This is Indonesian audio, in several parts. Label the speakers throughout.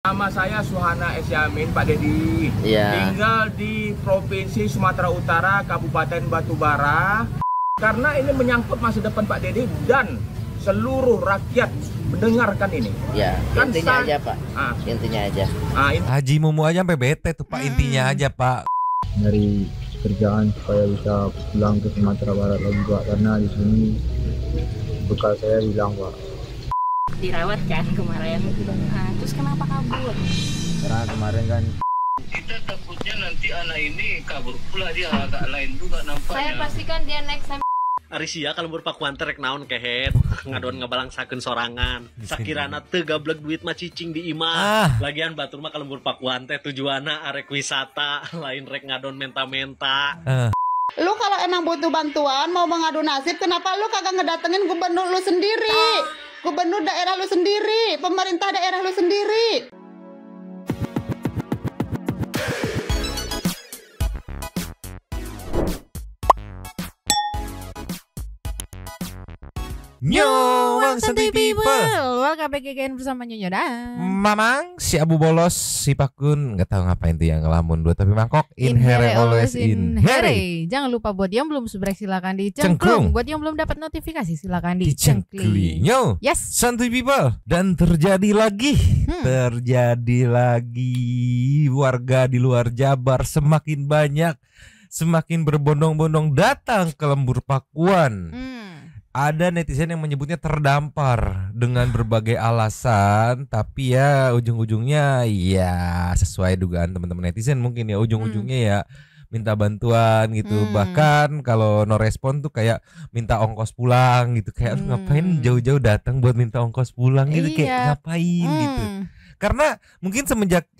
Speaker 1: Nama saya Suhana S. Yamin, Pak Dedi. Tinggal di Provinsi Sumatera Utara, Kabupaten Batubara. Karena ini menyangkut masa depan Pak Dedi dan seluruh rakyat mendengarkan ini.
Speaker 2: Ya, kan intinya aja Pak. Intinya aja.
Speaker 3: Haji Mumu aja sampai bete tuh Pak, intinya aja Pak.
Speaker 4: Dari kerjaan supaya bisa pulang ke Sumatera Barat lagi Pak, karena di sini bekal saya hilang Pak.
Speaker 5: Dirawat kan kemarin. Terus kenapa kabur?
Speaker 4: Karena kemarin kan
Speaker 6: kita takutnya nanti anak ini kabur pula, dia agak lain juga nampaknya.
Speaker 5: Saya pastikan dia next time.
Speaker 7: Arisia kalau berpakuan terek naon kehet ngadon ngabalangsakeun sorangan sakirana teu gablek duit mah cicing di imah lagian batur mah kalau berpakuan teh tujuanna arek wisata lain rek ngadon menta-menta.
Speaker 8: Lu kalau emang butuh bantuan mau mengadu nasib, kenapa lu kagak ngedatengin gubernur lu sendiri, gubernur daerah lu sendiri, pemerintah daerah lu sendiri?
Speaker 3: Yo, Bang Santuy People.
Speaker 9: Welcome back again bersama Nyonya dan
Speaker 3: Mamang, si Abu Bolos, si Pakun, nggak tahu ngapain tuh yang ngelamun dua tapi mangkok. In here always in here.
Speaker 9: Jangan lupa buat yang belum subscribe silakan dicengklung. Buat yang belum dapat notifikasi silakan dicengkling.
Speaker 3: Yo,
Speaker 9: yes,
Speaker 3: Santuy People. Dan terjadi lagi, warga di luar Jabar semakin banyak, semakin berbondong-bondong datang ke Lembur Pakuan. Ada netizen yang menyebutnya terdampar dengan berbagai alasan, tapi ya ujung-ujungnya ya sesuai dugaan teman-teman netizen mungkin ya ujung-ujungnya ya minta bantuan gitu. Bahkan kalau no respon tuh kayak minta ongkos pulang gitu, kayak ngapain jauh-jauh datang buat minta ongkos pulang gitu, kayak ngapain gitu. Karena mungkin semenjak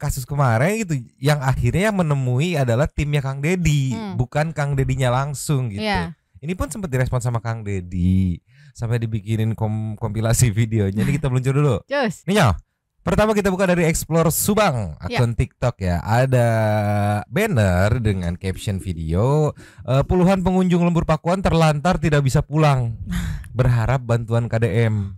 Speaker 3: kasus kemarin gitu, yang akhirnya menemui adalah timnya Kang Dedi, bukan Kang Dedinya langsung gitu. Ini pun sempat direspon sama Kang Dedi sampai dibikinin kompilasi videonya. Ini kita meluncur dulu. Nih Nyo, pertama kita buka dari Explore Subang, akun TikTok ya. Ada banner dengan caption video, puluhan pengunjung Lembur Pakuan terlantar tidak bisa pulang, berharap bantuan KDM.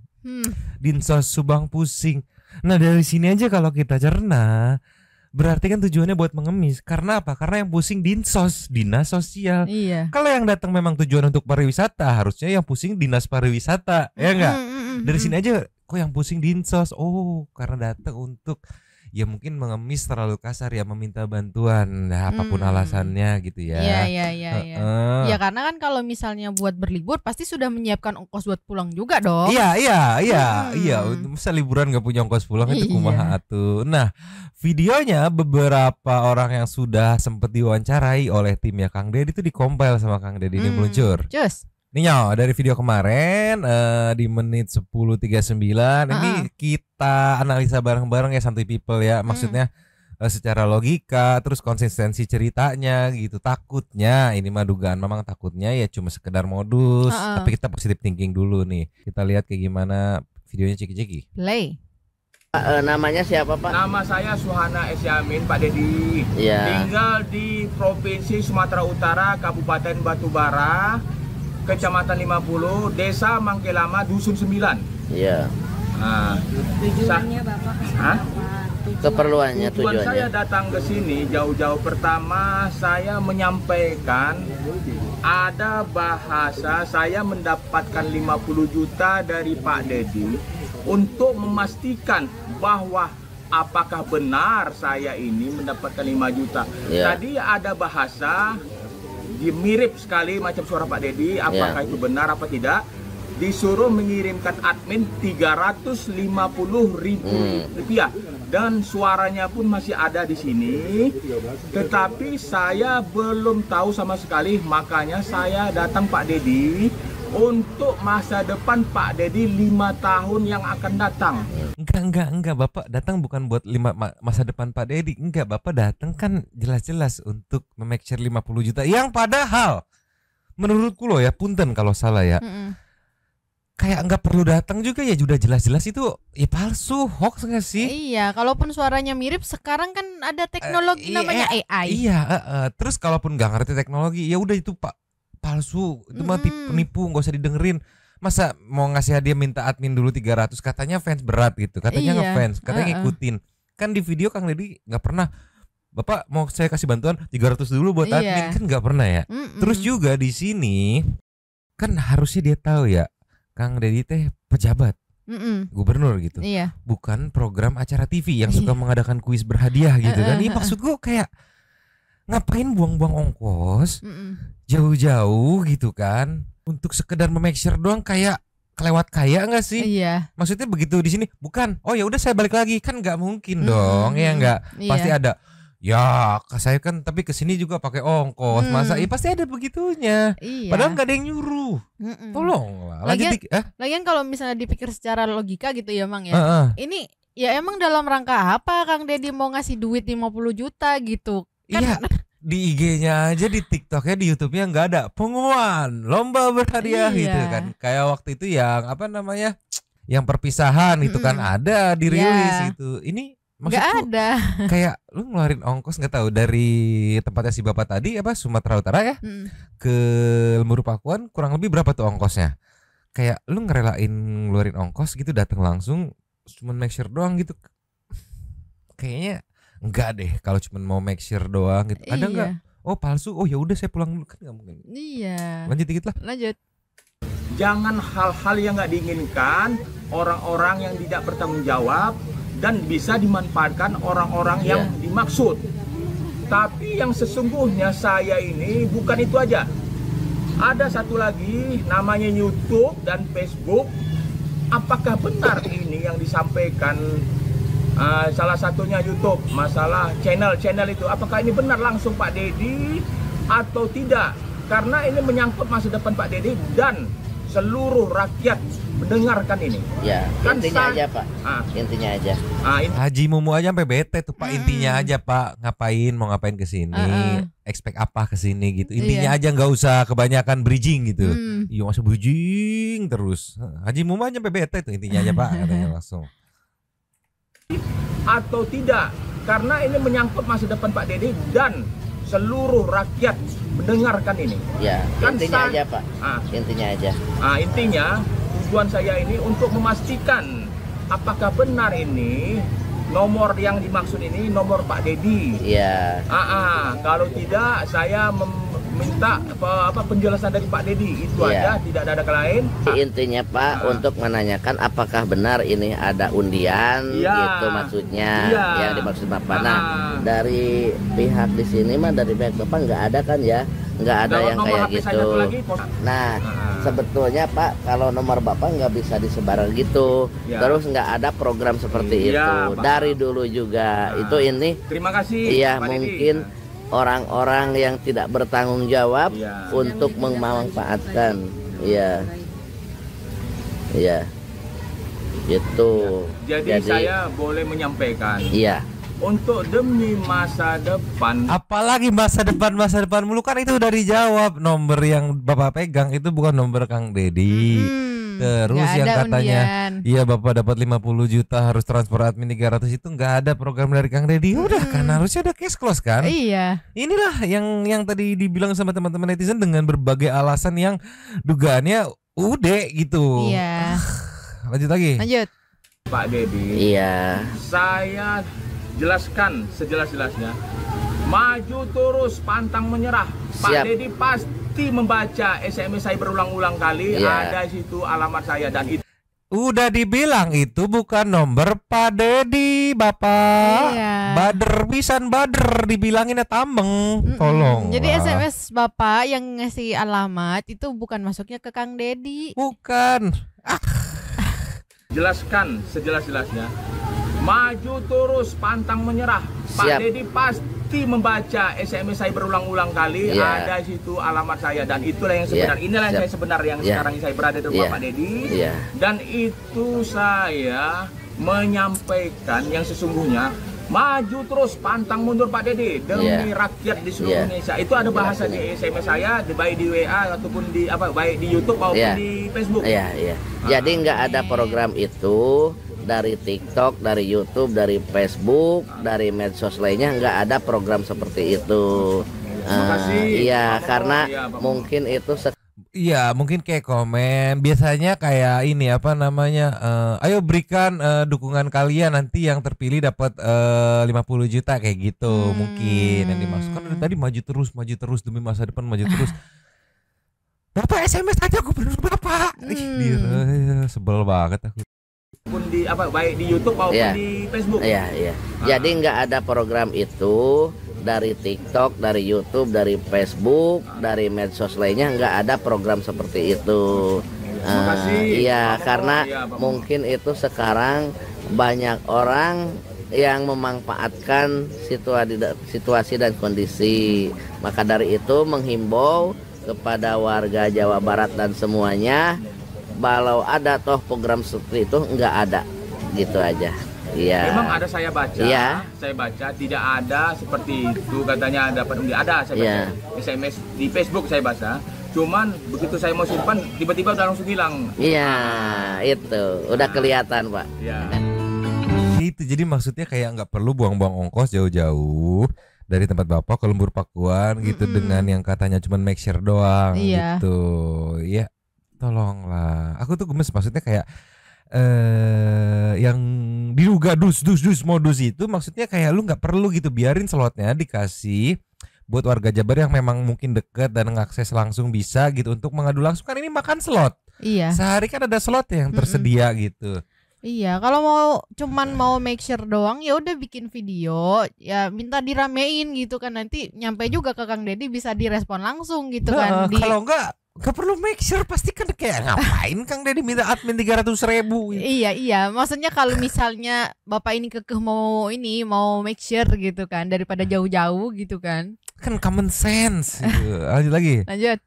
Speaker 3: Dinsos Subang pusing. Nah dari sini aja kalau kita cerna, berarti kan tujuannya buat mengemis. Karena apa? Karena yang pusing dinsos, dinas sosial. Kalau yang datang memang tujuan untuk pariwisata, harusnya yang pusing dinas pariwisata, ya enggak? Dari sini aja kok yang pusing dinsos. Oh, karena datang untuk ya mungkin mengemis terlalu kasar ya, meminta bantuan. Nah, apapun alasannya gitu ya.
Speaker 9: Iya. Ya karena kan kalau misalnya buat berlibur pasti sudah menyiapkan ongkos buat pulang juga dong.
Speaker 3: Iya. Masa liburan gak punya ongkos pulang itu kumaha atuh. Nah, videonya beberapa orang yang sudah sempat diwawancarai oleh timnya Kang Dedi itu dikompil sama Kang Dedi ini meluncur. Nih Nyo, dari video kemarin di menit 10.39 ini kita analisa bareng-bareng ya Santuy People ya. Maksudnya secara logika, terus konsistensi ceritanya gitu. Takutnya, ini mah dugaan memang takutnya ya cuma sekedar modus. Tapi kita positive thinking dulu nih. Kita lihat kayak gimana videonya, ceki-ceki.
Speaker 9: Play.
Speaker 2: Namanya siapa Pak?
Speaker 1: Nama saya Suhana S. Yamin, Pak Dedi. Tinggal di Provinsi Sumatera Utara, Kabupaten Batubara, Kecamatan 50, Desa Mangkelama, Dusun 9.
Speaker 5: Tujuannya Bapak
Speaker 2: Keperluannya
Speaker 1: tujuan saya datang ke sini jauh-jauh, pertama saya menyampaikan ada bahasa saya mendapatkan 50 juta dari Pak Dedi untuk memastikan bahwa apakah benar saya ini mendapatkan 5 juta. Tadi ada bahasa mirip sekali macam suara Pak Dedi, apakah itu benar apa tidak? Disuruh mengirimkan admin 350.000 rupiah dan suaranya pun masih ada di sini, tetapi saya belum tahu sama sekali, makanya saya datang Pak Dedi untuk masa depan Pak Dedi 5 tahun yang akan datang.
Speaker 3: Enggak, Bapak datang bukan buat masa depan Pak Dedi. Enggak, Bapak datang kan jelas-jelas untuk memake sure 50 juta. Yang padahal menurutku loh ya, punten kalau salah ya. Kayak enggak perlu datang juga ya, sudah jelas-jelas itu ya palsu, hoax enggak sih?
Speaker 9: Iya, kalaupun suaranya mirip, sekarang kan ada teknologi namanya AI.
Speaker 3: Terus kalaupun enggak ngerti teknologi, ya udah itu Pak palsu, itu mah penipu, enggak usah didengerin. Masa mau ngasih hadiah minta admin dulu 300, katanya fans berat gitu. Katanya
Speaker 9: Iya.
Speaker 3: ngefans, katanya ngikutin. Kan di video Kang Deddy nggak pernah, Bapak mau saya kasih bantuan 300 dulu buat
Speaker 9: Iya.
Speaker 3: admin, kan nggak pernah ya. Terus juga di sini kan harusnya dia tahu ya, Kang Deddy teh pejabat. Gubernur gitu.
Speaker 9: Iya.
Speaker 3: Bukan program acara TV yang suka mengadakan kuis berhadiah gitu kan. Ini maksud gue kayak ngapain buang-buang ongkos jauh-jauh gitu kan untuk sekedar make sure doang, kayak kelewat kaya nggak sih?
Speaker 9: Iya.
Speaker 3: Maksudnya begitu di sini bukan, oh ya udah saya balik lagi, kan nggak mungkin dong ya nggak.
Speaker 9: Iya.
Speaker 3: Pasti ada. Ya saya kan tapi kesini juga pakai ongkos, masa ya pasti ada begitunya.
Speaker 9: Iya.
Speaker 3: Padahal nggak ada yang nyuruh. Tolonglah.
Speaker 9: Lagian kalau misalnya dipikir secara logika gitu ya Mang ya. Ini ya emang dalam rangka apa Kang Deddy mau ngasih duit 50 juta gitu kan?
Speaker 3: Iya. Di IG-nya aja, di TikTok-nya, di YouTube-nya nggak ada pengumuman lomba berhadiah gitu kan. Kayak waktu itu yang apa namanya, yang perpisahan itu kan ada dirilis gitu. Ini
Speaker 9: nggak ada.
Speaker 3: Kayak lu ngeluarin ongkos nggak tahu dari tempatnya si bapak tadi apa Sumatera Utara ya ke Lembur Pakuan, kurang lebih berapa tuh ongkosnya? Kayak lu ngerelain ngeluarin ongkos gitu datang langsung cuma make sure doang gitu. Kayaknya enggak deh kalau cuma mau make sure doang gitu. Ada enggak? Oh palsu. Oh ya udah saya pulang dulu, kan nggak mungkin.
Speaker 9: Iya.
Speaker 3: Lanjut dikit lah.
Speaker 9: Lanjut.
Speaker 1: Jangan hal-hal yang nggak diinginkan, orang-orang yang tidak bertanggung jawab dan bisa dimanfaatkan orang-orang yang dimaksud. Tapi yang sesungguhnya saya ini bukan itu aja. Ada satu lagi namanya YouTube dan Facebook. Apakah benar ini yang disampaikan? Salah satunya YouTube, masalah channel itu, apakah ini benar langsung Pak Deddy atau tidak? Karena ini menyangkut masa depan Pak Deddy dan seluruh rakyat mendengarkan ini.
Speaker 2: Ya,
Speaker 1: kan
Speaker 2: intinya aja Pak. Intinya aja.
Speaker 3: Haji Mumu aja sampai bete tuh Pak. Intinya aja Pak, mau ngapain ke sini? Expect apa ke sini gitu. Intinya aja, nggak usah kebanyakan bridging gitu. Iya masa bridging terus. Haji Mumu aja sampai bete tuh, intinya aja Pak, katanya langsung.
Speaker 1: Atau tidak, karena ini menyangkut masa depan Pak Deddy dan seluruh rakyat mendengarkan ini.
Speaker 2: Ya,
Speaker 1: kan
Speaker 2: intinya aja Pak. Intinya aja.
Speaker 1: Intinya tujuan saya ini untuk memastikan apakah benar ini nomor yang dimaksud ini nomor Pak Deddy.
Speaker 2: Iya.
Speaker 1: Kalau tidak saya minta penjelasan dari Pak Deddy, itu aja, tidak ada lain.
Speaker 2: Intinya Pak untuk menanyakan apakah benar ini ada undian gitu maksudnya yang dimaksud Bapak. Nah, dari pihak di sini mah, dari pihak Bapak nggak ada kan ya? Nggak ada yang kayak gitu. Nah, sebetulnya Pak kalau nomor Bapak nggak bisa disebar gitu. Terus nggak ada program seperti itu. Pak. Dari dulu juga itu ini.
Speaker 1: Terima kasih.
Speaker 2: Iya, mungkin orang-orang yang tidak bertanggung jawab untuk memanfaatkan. Iya. Gitu.
Speaker 1: Jadi saya boleh menyampaikan.
Speaker 2: Iya.
Speaker 1: Untuk demi masa depan.
Speaker 3: Apalagi masa depan mulu, kan itu udah dijawab. Nomor yang Bapak pegang itu bukan nomor Kang Deddy. Terus yang katanya iya Bapak dapat 50 juta harus transfer admin 300, itu nggak ada program dari Kang Deddy. Udah kan harusnya ada cash close kan.
Speaker 9: Iya.
Speaker 3: Inilah yang tadi dibilang sama teman-teman netizen dengan berbagai alasan yang dugaannya udah gitu.
Speaker 9: Iya.
Speaker 3: Lanjut lagi.
Speaker 9: Lanjut.
Speaker 1: Pak Deddy.
Speaker 2: Iya.
Speaker 1: Saya jelaskan sejelas-jelasnya. Maju terus, pantang menyerah. Pak Deddy pasti membaca SMS saya berulang-ulang kali. Ada di situ alamat saya dan itu.
Speaker 3: Udah dibilang itu bukan nomor Pak Deddy, Bapak. Bader pisan bader, dibilanginnya tameng. Tolong.
Speaker 9: Jadi SMS Bapak yang ngasih alamat itu bukan masuknya ke Kang Deddy.
Speaker 3: Bukan.
Speaker 1: Jelaskan sejelas-jelasnya. Maju terus, pantang menyerah. Pak Deddy pasti membaca SMS saya berulang-ulang kali. Ada di situ alamat saya dan itulah yang sebenar. Inilah yang saya sebenar yang sekarang saya berada di rumah Pak Deddy. Dan itu saya menyampaikan yang sesungguhnya. Maju terus, pantang mundur Pak Deddy demi rakyat di seluruh Indonesia. Itu ada bahasa di SMS saya, baik di WA ataupun di baik di YouTube maupun di Facebook.
Speaker 2: Jadi nggak ada program itu. Dari TikTok, dari YouTube, dari Facebook, dari medsos lainnya nggak ada program seperti itu. Iya, karena mungkin itu
Speaker 3: Iya, mungkin kayak komen. Biasanya kayak ini apa namanya? Ayo berikan dukungan kalian, nanti yang terpilih dapat 50 juta kayak gitu. Mungkin yang dimaksudkan dari tadi maju terus demi masa depan, maju terus. Bapak SMS aja gubernur Bapak. Sebel banget aku.
Speaker 1: Pun di apa baik di YouTube maupun di Facebook.
Speaker 2: Iya. Jadi nggak ada program itu dari TikTok, dari YouTube, dari Facebook, dari medsos lainnya, nggak ada program seperti itu. Iya, karena mungkin itu sekarang banyak orang yang memanfaatkan situasi dan kondisi. Maka dari itu menghimbau kepada warga Jawa Barat dan semuanya, kalau ada toh program seperti itu, nggak ada, gitu aja. Iya.
Speaker 1: Memang ada saya baca tidak ada seperti itu, katanya dapat ada saya baca SMS di Facebook saya baca. Cuman begitu saya mau simpan tiba-tiba udah langsung hilang.
Speaker 2: Iya, itu udah kelihatan, Pak.
Speaker 1: Iya.
Speaker 3: Itu jadi maksudnya kayak nggak perlu buang-buang ongkos jauh-jauh dari tempat Bapak ke Lembur Pakuan gitu dengan yang katanya cuma make share doang gitu. Ya, tolonglah. Aku tuh gemes, maksudnya kayak yang diduga dus modus itu, maksudnya kayak lu nggak perlu gitu, biarin slotnya dikasih buat warga Jabar yang memang mungkin deket dan ngakses langsung bisa gitu untuk mengadu langsung, kan ini makan slot.
Speaker 9: Iya.
Speaker 3: Sehari kan ada slot yang tersedia gitu.
Speaker 9: Iya, kalau mau make sure doang ya udah bikin video, ya minta diramein gitu kan, nanti nyampe juga ke Kang Deddy bisa direspon langsung gitu kan.
Speaker 3: Kalau enggak perlu make sure, pasti kan kayak ngapain Kang Deddy minta admin 300.000 gitu.
Speaker 9: Iya, maksudnya kalau misalnya Bapak ini kekeh mau make sure gitu kan, daripada jauh-jauh gitu kan.
Speaker 3: Kan common sense gitu. Lanjut lagi.
Speaker 9: Lanjut.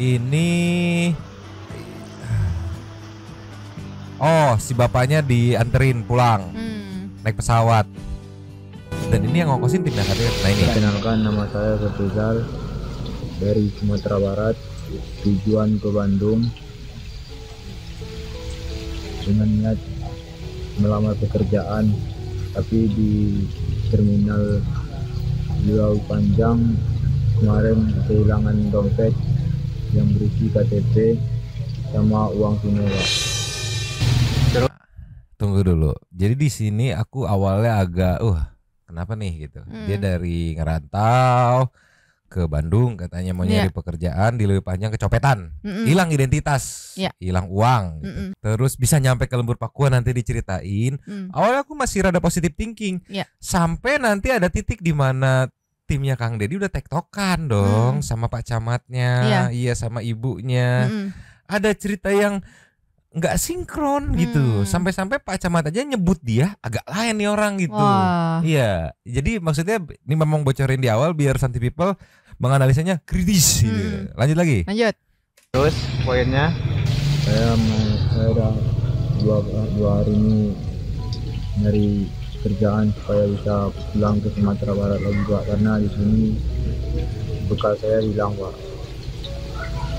Speaker 3: Ini si bapaknya dianterin pulang naik pesawat. Dan ini yang ngongkosin tim KTP. Nah ini.
Speaker 4: Perkenalkan, nama saya Faizal dari Sumatera Barat, tujuan ke Bandung dengan niat melamar pekerjaan, tapi di terminal Pulau Panjang kemarin kehilangan dompet yang berisi KTP sama uang tunai.
Speaker 3: Tunggu dulu. Jadi di sini aku awalnya agak kenapa nih gitu. Dia dari ngerantau ke Bandung katanya mau nyari pekerjaan, di Leuwi Panjang kecopetan, hilang identitas, hilang uang gitu. Terus bisa nyampe ke Lembur Pakuan, nanti diceritain. Awalnya aku masih rada positive thinking, sampai nanti ada titik di mana timnya Kang Deddy udah tektokan dong sama Pak Camatnya, sama ibunya. Ada cerita yang nggak sinkron gitu, sampai-sampai Pak Camat aja nyebut dia agak lain nih orang gitu. Iya, jadi maksudnya ini memang bocorin di awal biar Santi People menganalisanya kritis gitu. Lanjut lagi.
Speaker 4: Terus poinnya saya udah dua hari ini nyari kerjaan supaya bisa pulang ke Sumatera Barat lagi, Pak, karena di sini bekal saya hilang, Pak.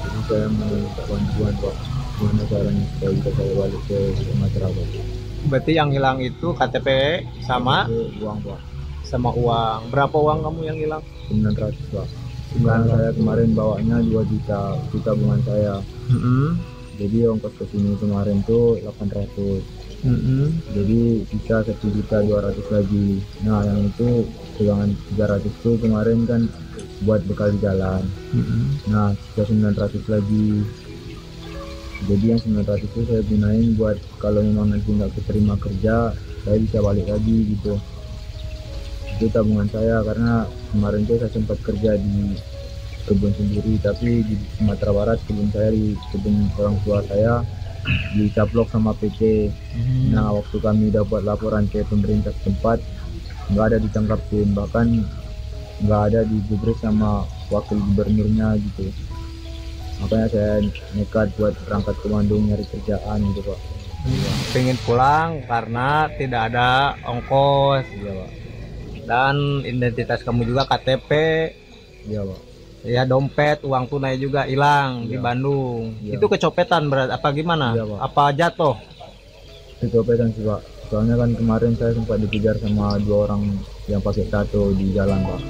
Speaker 4: Jadi saya mau bantuan, Pak, gimana caranya supaya bisa saya balik ke Sumatera Barat.
Speaker 10: Berarti yang hilang itu KTP sama
Speaker 4: uang, Pak.
Speaker 10: Sama uang. Berapa uang kamu yang hilang?
Speaker 4: 900, Pak. Karena saya kemarin bawanya 2 juta itu tabungan saya. Jadi ongkos ke sini kemarin tuh 800. Jadi sisa 1.200.000 lagi. Nah, yang itu pegangan 300 tuh kemarin kan buat bekal di jalan. Nah, sisa 900 lagi. Jadi yang 900 itu saya gunain buat kalau memang nanti nggak keterima kerja, saya bisa balik lagi gitu. Itu tabungan saya, karena kemarin tuh saya sempat kerja di kebun sendiri, tapi di Sumatera Barat kebun saya, di kebun orang tua saya dicaplok sama PT. Nah, waktu kami dapat laporan ke pemerintah setempat, nggak ada ditangkapin, bahkan nggak ada digubris sama wakil gubernurnya gitu. Makanya saya nekat buat berangkat ke Bandung nyari kerjaan gitu, Pak.
Speaker 10: Pengen pulang karena tidak ada ongkos, Pak. Dan identitas kamu juga KTP,
Speaker 4: Pak.
Speaker 10: Ya, dompet, uang tunai juga hilang di Bandung. Itu kecopetan berat apa gimana? Apa jatuh?
Speaker 4: Kecopetan sih, Pak. Soalnya kan kemarin saya sempat dikejar sama 2 orang yang pakai tato di jalan, Pak.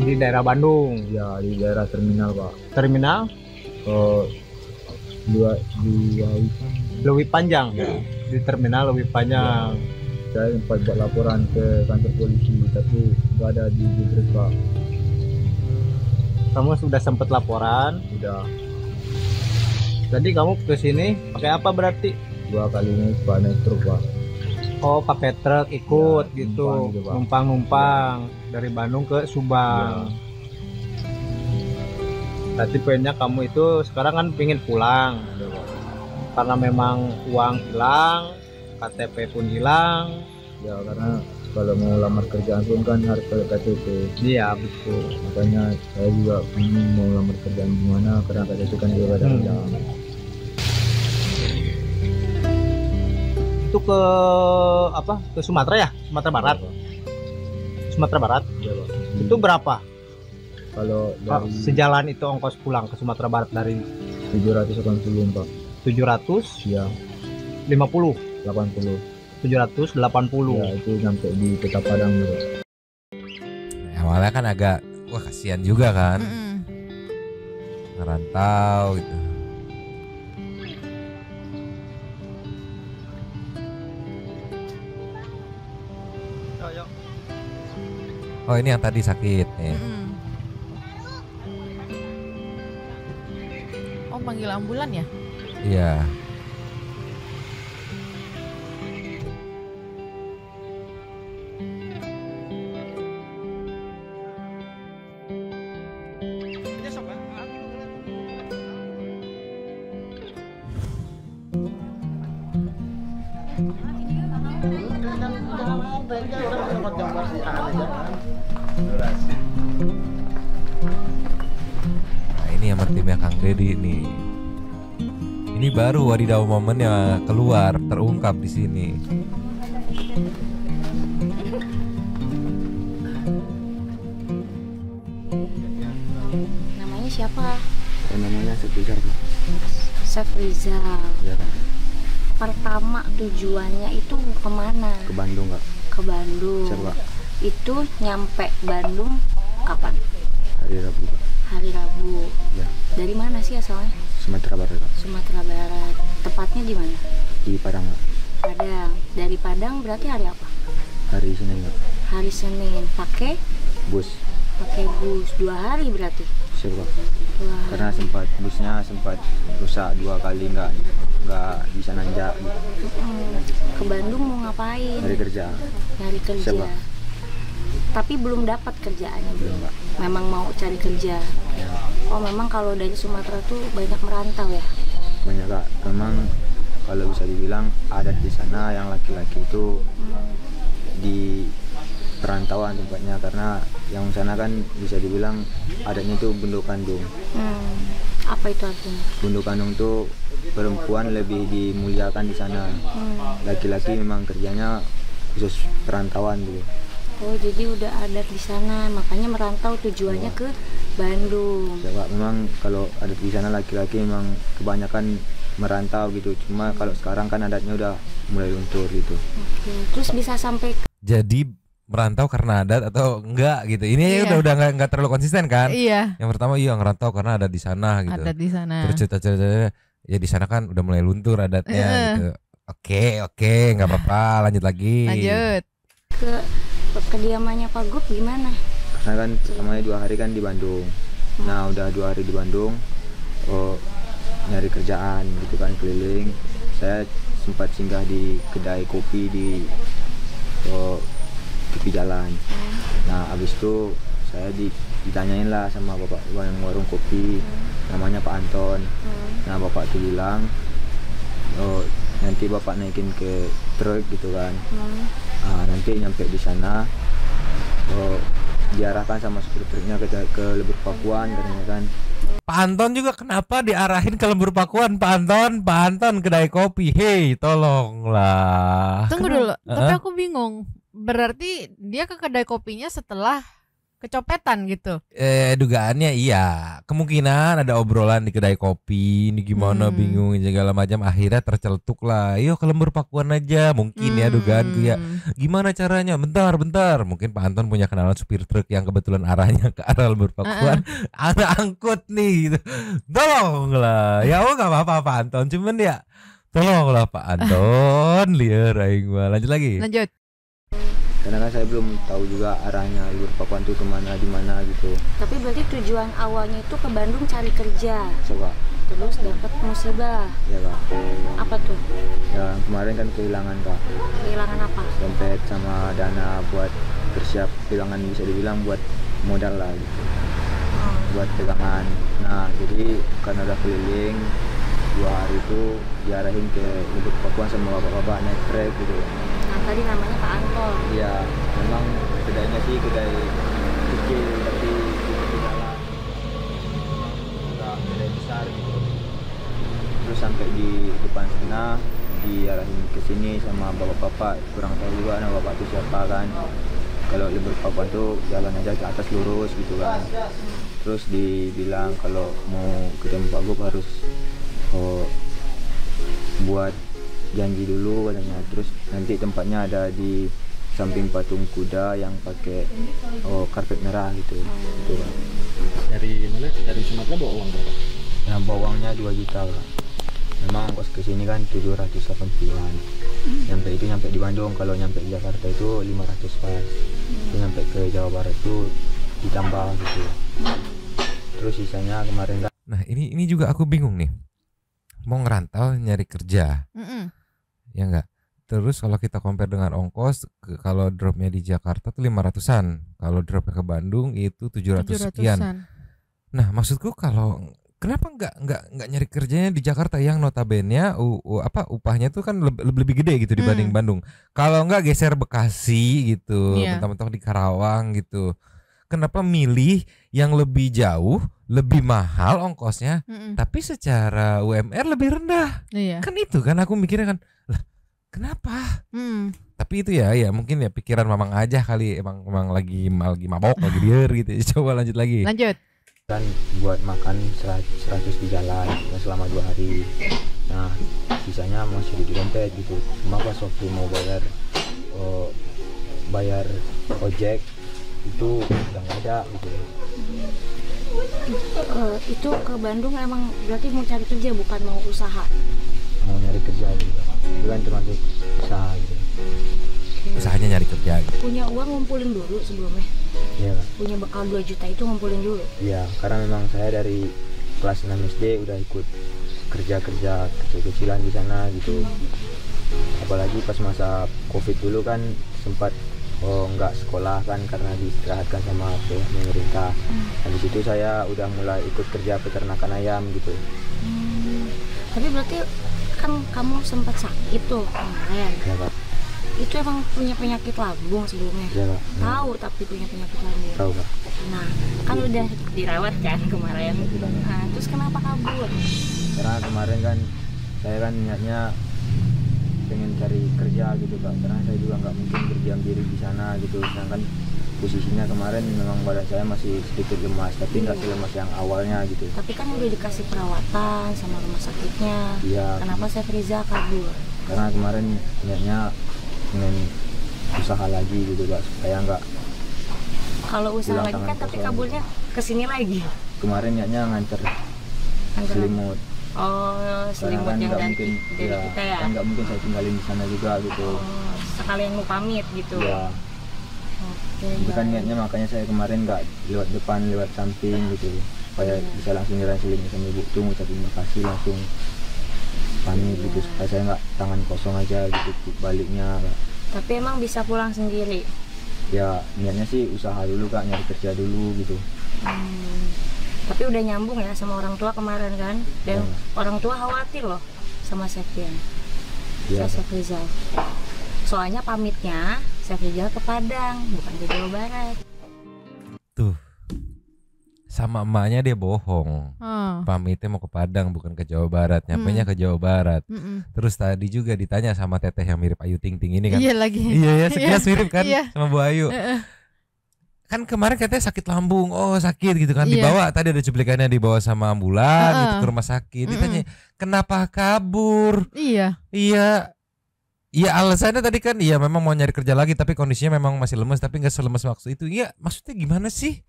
Speaker 10: Di daerah Bandung.
Speaker 4: Ya, di daerah terminal, Pak.
Speaker 10: Terminal? Lebih panjang. Ya. Di terminal lebih panjang.
Speaker 4: Ya. Saya sempat buat laporan ke kantor polisi, tapi nggak ada di Gubres, Pak.
Speaker 10: Kamu sudah sempat laporan?
Speaker 4: Sudah.
Speaker 10: Tadi kamu ke sini pakai apa berarti?
Speaker 4: 2 kali ini Pak naik truk, Pak.
Speaker 10: Oh, pakai truk ikut
Speaker 4: ya,
Speaker 10: gitu,
Speaker 4: Pak.
Speaker 10: numpang dari Bandung ke Subang. Berarti poinnya kamu itu sekarang kan pingin pulang, karena memang uang hilang, KTP pun hilang.
Speaker 4: Ya karena kalau mau lamar kerjaan pun kan harus pakai KTP.
Speaker 10: Iya betul.
Speaker 4: Makanya saya juga ingin mau lamar kerjaan gimana, karena KTP kan juga ada kerjaan.
Speaker 10: Itu ke apa? Ke Sumatera ya? Sumatera Barat. Sumatera Barat.
Speaker 4: Ya, Pak.
Speaker 10: Itu berapa?
Speaker 4: Kalau dari
Speaker 10: sejalan itu ongkos pulang ke Sumatera Barat dari
Speaker 4: 780, Pak.
Speaker 10: 700?
Speaker 4: Ya.
Speaker 10: 50?
Speaker 4: 80.
Speaker 10: 780.
Speaker 4: Ya, itu sampai di Kota Padang juga.
Speaker 3: Awalnya kan agak wah kasihan juga kan. Ngerantau gitu. Oh ini yang tadi sakit nih.
Speaker 9: Oh manggil ambulan ya?
Speaker 3: Iya. Nah ini yang timnya Kang Deddy nih. Ini baru wadidaw momen yang keluar terungkap di sini.
Speaker 5: Namanya siapa?
Speaker 11: Namanya Sefrizal.
Speaker 5: Sefrizal.
Speaker 11: Ya, Kak.
Speaker 5: Pertama tujuannya itu kemana?
Speaker 11: Ke Bandung, Kak.
Speaker 5: Ke Bandung.
Speaker 11: Coba.
Speaker 5: Itu nyampe Bandung kapan?
Speaker 11: Hari Rabu, Kak.
Speaker 5: Hari Rabu.
Speaker 11: Ya.
Speaker 5: Dari mana sih asalnya?
Speaker 11: Sumatera Barat, Kak.
Speaker 5: Sumatera Barat. Tepatnya di mana?
Speaker 11: Di Padang, Kak.
Speaker 5: Padang. Dari Padang berarti hari apa?
Speaker 11: Hari Senin, Kak.
Speaker 5: Hari Senin. Pakai
Speaker 11: Bus.
Speaker 5: Pakai bus 2 hari berarti.
Speaker 11: Siapa? Karena busnya sempat rusak 2 kali, nggak bisa nanjak.
Speaker 5: Ke Bandung mau ngapain?
Speaker 11: Hari kerja.
Speaker 5: Nyari kerja.
Speaker 11: Siapa?
Speaker 5: Tapi belum dapat kerjaannya
Speaker 11: belum, Kak.
Speaker 5: Memang mau cari kerja.
Speaker 11: Ya.
Speaker 5: Oh memang kalau dari Sumatera tuh banyak merantau ya?
Speaker 11: Banyak, Kak. Memang kalau bisa dibilang adat di sana yang laki-laki itu di perantauan tempatnya, karena yang sana kan bisa dibilang adatnya itu bundu kandung.
Speaker 5: Apa itu artinya?
Speaker 11: Bundu kandung itu perempuan lebih dimuliakan di sana. Laki-laki memang kerjanya khusus perantauan gitu.
Speaker 5: Oh jadi udah adat di sana, makanya merantau tujuannya ke Bandung.
Speaker 11: Ya, Pak, memang kalau adat di sana laki-laki memang kebanyakan merantau gitu. Cuma kalau sekarang kan adatnya udah mulai luntur gitu.
Speaker 5: Oke. Terus bisa sampai
Speaker 3: jadi merantau karena adat atau enggak gitu. Ini udah nggak terlalu konsisten kan?
Speaker 9: Iya.
Speaker 3: Yang pertama ngerantau karena ada di sana gitu.
Speaker 9: Ada di sana.
Speaker 3: Terus cerita-cerita ya di sana kan udah mulai luntur adatnya gitu. Oke, nggak apa-apa, lanjut lagi.
Speaker 9: Lanjut.
Speaker 5: Ke kediamannya Pak Gup gimana?
Speaker 11: Karena kan pertamanya 2 hari kan di Bandung. Nah udah 2 hari di Bandung, nyari kerjaan gitu kan, keliling. Saya sempat singgah di kedai kopi di tepi jalan. Nah abis itu saya ditanyain lah sama bapak yang warung kopi, namanya Pak Anton. Nah bapak tuh bilang nanti bapak naikin ke truk gitu kan. Nanti nyampe di sana diarahkan sama supir truknya ke Lembur Pakuan katanya kan.
Speaker 3: Pak Anton juga kenapa diarahin ke Lembur Pakuan? Pak Anton kedai kopi. Hei, tolonglah.
Speaker 9: Tunggu dulu, tapi aku bingung. Berarti dia ke kedai kopinya setelah kecopetan gitu.
Speaker 3: Dugaannya iya, kemungkinan ada obrolan di kedai kopi, ini gimana bingung segala macam, akhirnya terceletuk lah, yuk ke Lembur Pakuan aja, mungkin ya dugaanku ya. Gimana caranya? Bentar, mungkin Pak Anton punya kenalan supir truk yang kebetulan arahnya ke arah Lembur Pakuan, ada angkut nih gitu. Tolonglah, ya nggak apa-apa Pak Anton, cuman ya tolonglah Pak Anton, liar aing mah. Lanjut lagi.
Speaker 9: Lanjut.
Speaker 11: Karena kan saya belum tahu juga arahnya Lembur Pakuan tuh kemana, di mana gitu.
Speaker 5: Tapi berarti tujuan awalnya itu ke Bandung cari kerja.
Speaker 11: Coba.
Speaker 5: Terus dapat musibah.
Speaker 11: Ya Kak.
Speaker 5: Apa tuh?
Speaker 11: Ya kemarin kan kehilangan Kak.
Speaker 5: Kehilangan apa?
Speaker 11: Dompet sama dana buat bersiap, kehilangan bisa dibilang buat modal lah gitu. Buat pegangan. Nah jadi karena udah keliling 2 hari itu diarahin ke Lembur Pakuan sama bapak-bapak naik trek gitu.
Speaker 5: Nah tadi namanya Pak Anton.
Speaker 11: Iya, memang kedainya sih kedai kecil tapi di jalan enggak kedai besar gitu. Terus sampai di depan sana diarahin ke sini sama bapak-bapak, kurang tahu juga nama bapak itu siapa kan. Kalau Lembur Pakuan tuh jalan aja ke atas lurus gitu kan. Terus dibilang kalau mau ketemu Pak Gop harus buat janji dulu katanya. Terus nanti tempatnya ada di samping patung kuda yang pakai karpet merah gitu. Gitu kan.
Speaker 10: Dari mana? Dari Sumatera bawa uang berapa?
Speaker 11: Yang bawa uangnya 2 juta lah. Memang ongkos ke sini kan 780-an. Nyampe di Bandung, kalau nyampe di Jakarta itu 500 pas. Terus nyampe ke Jawa Barat itu ditambah gitu. Terus sisanya kemarin kan.
Speaker 3: Nah, ini juga aku bingung nih. Mau ngerantau nyari kerja. Ya enggak? Terus kalau kita compare dengan ongkos, kalau dropnya di Jakarta tuh 500-an, kalau dropnya ke Bandung itu 700 sekian. Nah, maksudku kalau kenapa nggak nyari kerjanya di Jakarta yang notabene upahnya tuh kan lebih gede gitu dibanding Bandung. Kalau nggak geser Bekasi gitu, mentang-mentang di Karawang gitu. Kenapa milih yang lebih jauh, lebih mahal ongkosnya, tapi secara UMR lebih rendah? Kan itu kan aku mikirnya kan, lah kenapa? Tapi itu ya mungkin ya pikiran mamang aja kali, emang lagi mabok lagi liar gitu. Coba lanjut lagi.
Speaker 9: Lanjut.
Speaker 11: Kan buat makan 100 di jalan selama 2 hari. Nah sisanya masih di dompet gitu. Cuma pas waktu mau bayar ojek itu udah nggak ada gitu.
Speaker 5: Itu ke Bandung emang berarti mau cari kerja bukan mau usaha?
Speaker 11: Mau nyari kerja gitu. Itu kan termasuk usaha gitu.
Speaker 3: Usahanya nyari kerja gitu.
Speaker 5: Punya uang ngumpulin dulu sebelumnya?
Speaker 11: Iya.
Speaker 5: Punya bekal 2 juta itu ngumpulin dulu?
Speaker 11: Iya, karena memang saya dari kelas 6 SD udah ikut kerja-kerja kecil-kecilan di sana gitu. Apalagi pas masa Covid dulu kan sempat nggak sekolah kan karena diistirahatkan sama pihak pemerintah. Habis itu saya udah mulai ikut kerja peternakan ayam gitu.
Speaker 5: Tapi berarti kan kamu sempat sakit tuh kemarin.
Speaker 11: Ya, Pak.
Speaker 5: Itu emang punya penyakit lambung sebelumnya?
Speaker 11: Ya, Pak.
Speaker 5: Tahu tapi punya penyakit lambung.
Speaker 11: Tahu, Pak.
Speaker 5: Nah, kan udah dirawat kan kemarin. Nah, terus kenapa kabur?
Speaker 11: Karena kemarin kan saya kan niatnya pengen cari kerja gitu Kak, karena saya juga nggak mungkin berdiam diri di sana gitu. Sedangkan posisinya kemarin memang badan saya masih sedikit lemas, tapi nggak selemas yang awalnya gitu.
Speaker 5: Tapi kan udah dikasih perawatan sama rumah sakitnya.
Speaker 11: Iya.
Speaker 5: Kenapa Chef Riza kabur?
Speaker 11: Karena kemarin niatnya pengen usaha lagi gitu Kak, supaya nggak.
Speaker 5: Kalau usaha lagi kan tapi kaburnya kesini lagi.
Speaker 11: Kemarin niatnya nganter selimut.
Speaker 5: Oh, selimut
Speaker 11: kan
Speaker 5: yang
Speaker 11: dari
Speaker 5: kita ya?
Speaker 11: Kan nggak mungkin saya tinggalin di sana juga gitu.
Speaker 5: Sekalian mau pamit gitu.
Speaker 11: Iya. Itu kan niatnya, makanya saya kemarin nggak lewat depan, lewat samping gitu, supaya bisa langsung dirasilin sama ibu tuh ngucapin makasih, langsung pamit gitu, supaya saya nggak tangan kosong aja gitu baliknya.
Speaker 5: Tapi emang bisa pulang sendiri?
Speaker 11: Ya niatnya sih usaha dulu Kak, nyari kerja dulu gitu.
Speaker 5: Tapi udah nyambung ya sama orang tua kemarin kan? Dan orang tua khawatir loh sama Septian. Chef Rizal. Soalnya pamitnya Chef Rizal ke Padang, bukan ke Jawa Barat.
Speaker 3: Tuh, sama emaknya dia bohong. Pamitnya mau ke Padang bukan ke Jawa Barat, nyampenya ke Jawa Barat. Terus tadi juga ditanya sama teteh yang mirip Ayu Ting Ting ini kan.
Speaker 9: Iya lagi.
Speaker 3: Iya ya, sekilas mirip kan sama Bu Ayu. kan kemarin katanya sakit lambung, oh sakit gitu kan, dibawa tadi ada cuplikannya, dibawa sama ambulan gitu ke rumah sakit, ditanya kenapa kabur, iya alasannya tadi kan, iya memang mau nyari kerja lagi tapi kondisinya memang masih lemes, tapi nggak selemes waktu itu. Iya maksudnya gimana sih,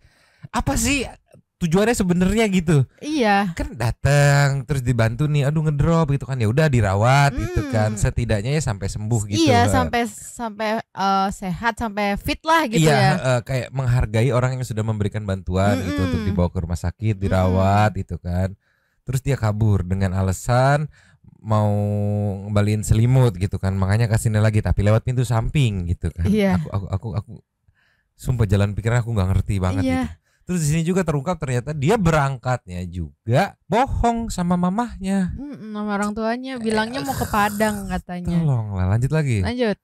Speaker 3: apa sih tujuannya sebenarnya gitu? Iya kan datang terus dibantu nih, aduh ngedrop gitu kan, ya udah dirawat gitu kan, setidaknya ya sampai sembuh gitu.
Speaker 9: Iya sampai sehat, sampai fit lah gitu ya.
Speaker 3: Kayak menghargai orang yang sudah memberikan bantuan gitu untuk dibawa ke rumah sakit, dirawat gitu kan. Terus dia kabur dengan alasan mau ngembaliin selimut gitu kan, makanya kasihnya lagi tapi lewat pintu samping gitu kan. Iya. Aku sumpah jalan pikiran aku nggak ngerti banget gitu. Terus di sini juga terungkap ternyata dia berangkatnya juga bohong sama mamahnya,
Speaker 9: sama orang tuanya, bilangnya mau ke Padang katanya.
Speaker 3: Tolonglah, lanjut lagi.
Speaker 9: Lanjut.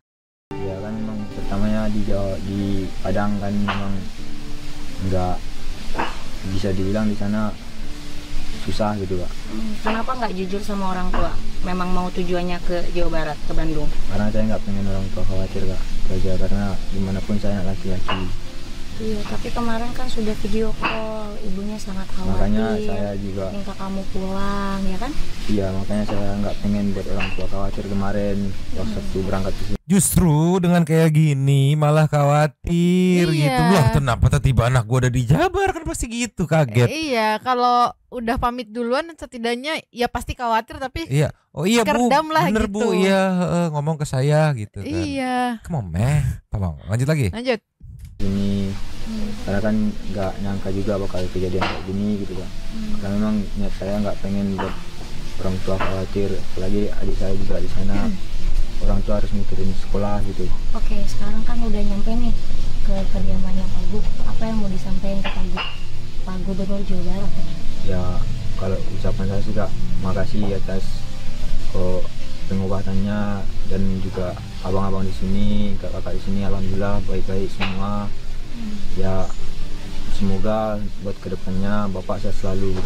Speaker 11: Ya kan memang pertamanya di Padang kan memang nggak bisa dibilang di sana susah gitu Kak.
Speaker 5: Kenapa nggak jujur sama orang tua? Memang mau tujuannya ke Jawa Barat, ke Bandung?
Speaker 11: Karena saya nggak pengen orang tua khawatir Kak, karena dimanapun saya anak laki-laki.
Speaker 5: Iya, tapi kemarin kan sudah video call, ibunya sangat khawatir.
Speaker 11: Makanya saya juga
Speaker 5: minta kamu pulang, ya kan?
Speaker 11: Iya, makanya saya nggak pengen buat orang tua khawatir kemarin waktu berangkat ke sini.
Speaker 3: Justru dengan kayak gini malah khawatir gitu. Loh, kenapa tiba anak gua ada di Jabar, kan pasti gitu, kaget.
Speaker 9: Iya, kalau udah pamit duluan setidaknya ya pasti khawatir, tapi
Speaker 3: iya. Oh iya Bu,
Speaker 9: lah
Speaker 3: bener
Speaker 9: gitu.
Speaker 3: Bu, iya ngomong ke saya gitu kan.
Speaker 9: Iya.
Speaker 3: Come on tolong lanjut lagi.
Speaker 9: Lanjut.
Speaker 11: Ini karena kan nggak nyangka juga bakal kejadian kayak gini gitu kan. Karena memang niat saya nggak pengen buat orang tua khawatir, apalagi adik saya juga di sana. Orang tua harus mikirin sekolah gitu.
Speaker 5: Oke, sekarang kan udah nyampe nih ke kediamannya Pak Gu. Apa yang mau disampaikan ke Pak Gubernur Jawa Barat?
Speaker 11: Ya kalau ucapan saya sih Kak, makasih atas pengobatannya, dan juga abang-abang di sini, kakak-kakak di sini, alhamdulillah baik-baik semua. Ya semoga buat kedepannya Bapak sehat selalu.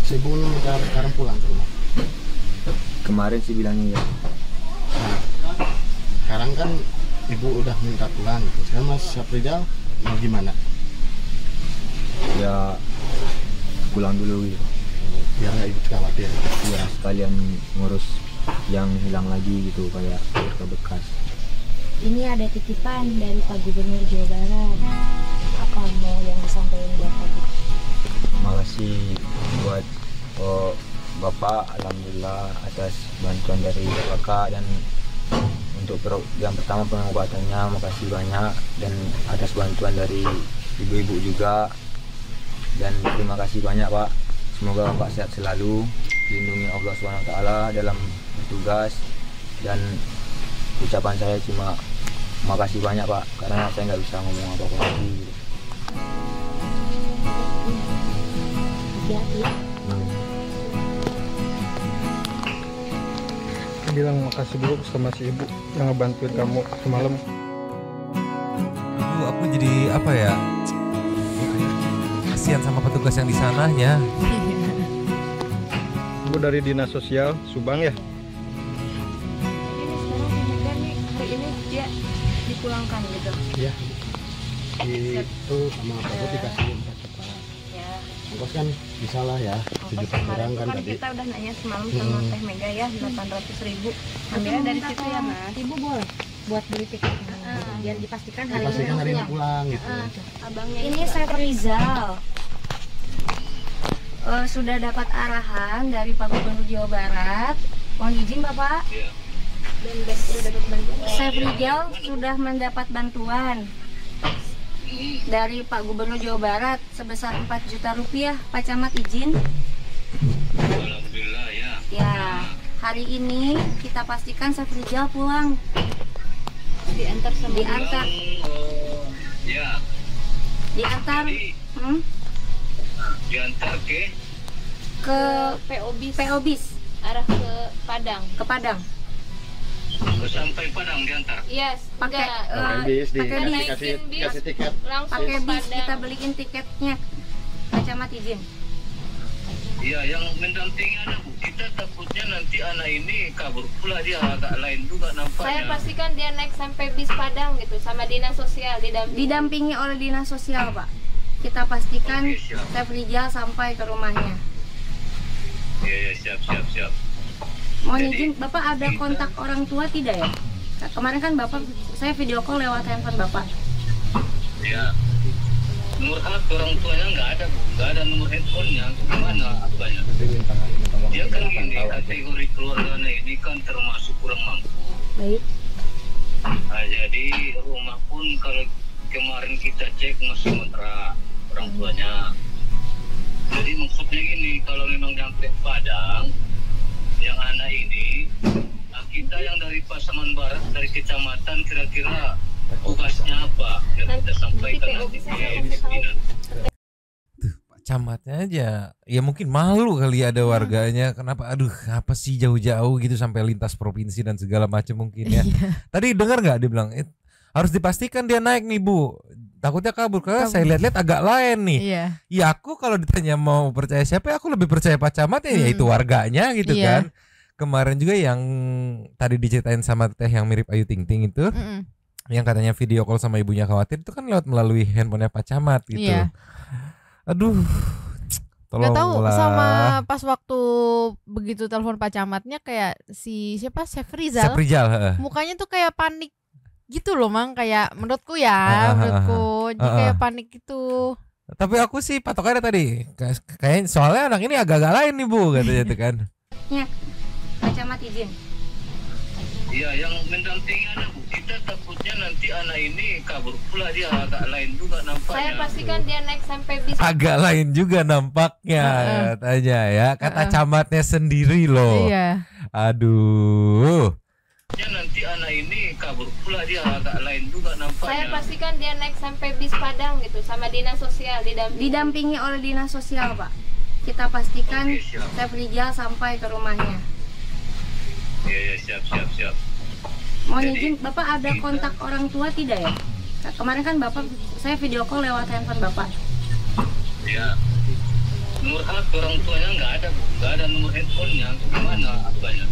Speaker 12: Ibu sekarang pulang ke rumah?
Speaker 11: Kemarin sih bilangnya ya.
Speaker 12: Nah, sekarang kan Ibu udah minta pulang, sekarang Mas Syafrizal mau gimana?
Speaker 11: Ya pulang dulu gitu.
Speaker 12: Biar nggak ikut khawatir.
Speaker 11: Ya sekalian ngurus yang hilang lagi gitu, kayak bekas.
Speaker 5: Ini ada titipan dari Pak Gubernur Jawa Barat. Apa mau yang disampaikan buat Pak Gu?
Speaker 11: Makasih buat Bapak, alhamdulillah atas bantuan dari Kakak, dan untuk yang pertama pengobatannya makasih banyak, dan atas bantuan dari ibu-ibu juga, dan terima kasih banyak Pak. Semoga Bapak sehat selalu, dilindungi Allah SWT dalam bertugas, dan ucapan saya cuma makasih banyak Pak, karena saya nggak bisa ngomong apa-apa lagi.
Speaker 10: Bilang makasih dulu sama si ibu yang ngebantuin kamu semalam.
Speaker 3: Aku jadi apa ya, kasihan sama petugas yang di sananya.
Speaker 10: Ibu dari Dinas Sosial Subang ya?
Speaker 5: Hari ini dia dipulangkan gitu.
Speaker 12: Iya. Itu sama Pak Bu dikasih 4 juta.
Speaker 5: Ya.
Speaker 12: Ongkos kan bisa lah ya, 7 orang kan tadi.
Speaker 5: Kita udah nanya semalam sama Teh Mega ya, 800.000. Ambilnya dari situ ya Mas. Ibu boleh buat beli tiketnya. Biar dipastikan hari
Speaker 12: ini pulang gitu.
Speaker 5: Abangnya ini Syafrizal. Sudah dapat arahan dari Pak Gubernur Jawa Barat. Mohon izin Bapak. Iya. Dan sudah dapat bantuan. Syafrizal sudah mendapat bantuan dari Pak Gubernur Jawa Barat sebesar 4 juta rupiah. Pak Camat izin.
Speaker 6: Alhamdulillah ya.
Speaker 5: Ya, hari ini kita pastikan Syafrizal pulang. Diantar sama diantar.
Speaker 6: Ya.
Speaker 5: Diantar.
Speaker 6: Diantar
Speaker 5: ke PO Bis
Speaker 13: arah ke Padang.
Speaker 5: Ke Padang.
Speaker 6: Sampai Padang diantar.
Speaker 13: Yes,
Speaker 5: pakai
Speaker 12: bis,
Speaker 13: dikasih
Speaker 12: tiket.
Speaker 5: Pakai bis kita beliin tiketnya. Pak Camat izin.
Speaker 6: Iya, yang mendampingi anak Bu. Kita takutnya nanti anak ini kabur pula, dia agak lain juga nampaknya.
Speaker 13: Saya pastikan dia naik sampai bis Padang gitu sama dinas sosial
Speaker 5: Didampingi oleh dinas sosial, Pak. Kita pastikan Sefrizal sampai ke rumahnya.
Speaker 6: Iya, siap.
Speaker 5: Mohon izin, Bapak ada kontak orang tua tidak ya? Kemarin kan Bapak, saya video call lewat handphone Bapak.
Speaker 6: Ya. Nomor HP orang tuanya nggak ada, Bu. Nggak ada nomor handphonenya. Gimana apanya? Dia kan gini, kategori keluarganya ini kan termasuk kurang mampu.
Speaker 5: Baik.
Speaker 6: Nah, jadi rumah pun kalau kemarin kita cek masih kontrak orang tuanya. Jadi maksudnya gini, kalau memang nyampe Padang, yang anak ini, nah kita yang dari Pasaman Barat, dari kecamatan, kira-kira tugasnya apa? Yang kita sampaikan nanti
Speaker 3: Pak Camatnya aja, ya mungkin malu kali ada warganya. Kenapa? Aduh, apa sih jauh-jauh gitu sampai lintas provinsi dan segala macam mungkin ya. Tadi dengar nggak dia bilang harus dipastikan dia naik nih Bu. Takutnya kabur karena saya lihat-lihat agak lain nih. Ya aku kalau ditanya mau percaya siapa, aku lebih percaya Pak Camat ya itu warganya gitu kan. Kemarin juga yang tadi diceritain sama Teh yang mirip Ayu Ting Ting itu, yang katanya video call sama ibunya khawatir itu kan lewat melalui handphonenya Pak Camat gitu. Aduh,
Speaker 9: Gak tahu
Speaker 3: tolonglah.
Speaker 9: sama pas waktu begitu telepon Pak Camatnya kayak si siapa Sefrizal, mukanya tuh kayak panik gitu loh Mang, kayak menurutku ya, menurutku jadi kayak panik gitu.
Speaker 3: Tapi aku sih patokannya tadi kayak soalnya anak ini agak-agak lain nih Bu katanya tuh kan.
Speaker 5: Ya, Pak Camat izin.
Speaker 6: Iya, yang mendampingi anak Bu. Kita takutnya nanti anak ini kabur pula, dia agak lain juga nampaknya.
Speaker 13: Saya pastikan dia naik sampai bis.
Speaker 3: Agak lain juga nampaknya katanya ya, kata camatnya sendiri loh. Aduh.
Speaker 6: Ya nanti anak ini kabur pula, dia agak lain juga nampaknya.
Speaker 13: Saya pastikan dia naik sampai bis Padang gitu sama dinas sosial
Speaker 5: didampingi oleh dinas sosial Pak. Kita pastikan Sefrizal sampai ke rumahnya.
Speaker 6: Iya, siap.
Speaker 5: Mohon izin, Bapak ada kontak orang tua tidak ya? Kemarin kan Bapak, saya video call lewat handphone Bapak.
Speaker 6: Iya. Nomor HP orang tuanya nggak ada, Bu. Nggak ada nomor handphonenya. Gimana apanya?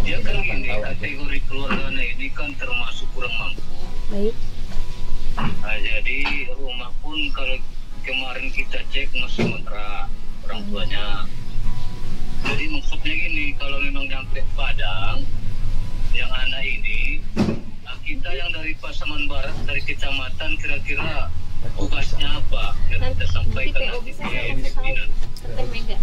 Speaker 6: Dia kan gini, kategori keluarganya ini kan termasuk kurang mampu.
Speaker 5: Baik.
Speaker 6: Nah, jadi rumah pun kalau kemarin kita cek masih kontrak orang tuanya. Jadi maksudnya gini, kalau memang nyampe Padang, yang anak ini, nah kita yang dari Pasaman Barat, dari kecamatan, kira-kira tugasnya apa? Yang kita sampaikan nanti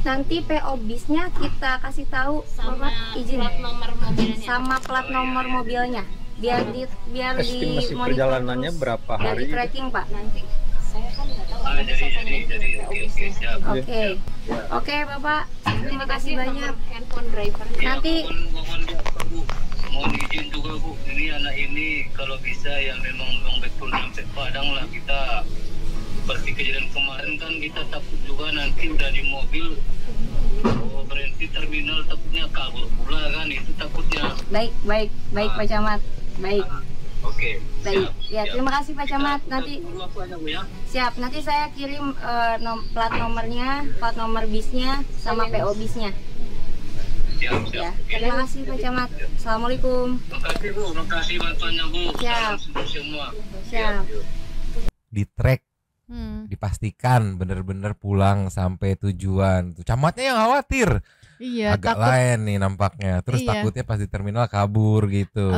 Speaker 5: Nanti PO bisnya kita kasih tahu sama izin
Speaker 13: plat nomor mobilnya.
Speaker 5: Sama plat nomor mobilnya. Biar di
Speaker 10: Estimasi
Speaker 5: monitor
Speaker 10: perjalanannya
Speaker 5: terus,
Speaker 10: berapa
Speaker 5: biar
Speaker 10: hari?
Speaker 5: di tracking Pak. Nanti
Speaker 13: saya kan nggak tahu.
Speaker 6: Jadi siap.
Speaker 5: Oke Bapak, terima kasih banyak.
Speaker 13: Handphone drivernya.
Speaker 5: Nanti
Speaker 6: mohon izin juga Bu, ini anak ini kalau bisa ya memang betul sampai Padang lah. Kita seperti kejadian kemarin kan kita takut juga nanti udah di mobil berhenti terminal, takutnya kabur pula kan, itu takutnya.
Speaker 5: Baik Pak Camat. Baik.
Speaker 6: Oke.
Speaker 5: Baik. Ya, terima kasih Pak Camat. Nanti siap. Nanti saya kirim plat nomornya, plat nomor bisnya sama PO bisnya.
Speaker 6: Siap.
Speaker 5: Ya, terima kasih Pak Camat. Assalamualaikum.
Speaker 6: Terima kasih Bu, terima kasih bantuannya Bu.
Speaker 5: Siap.
Speaker 6: Semua.
Speaker 5: Siap.
Speaker 3: Di track, dipastikan bener-bener pulang sampai tujuan. Tuh camatnya yang khawatir.
Speaker 9: Iya,
Speaker 3: agak
Speaker 9: takut,
Speaker 3: lain nih nampaknya. Terus takutnya pas di terminal kabur gitu.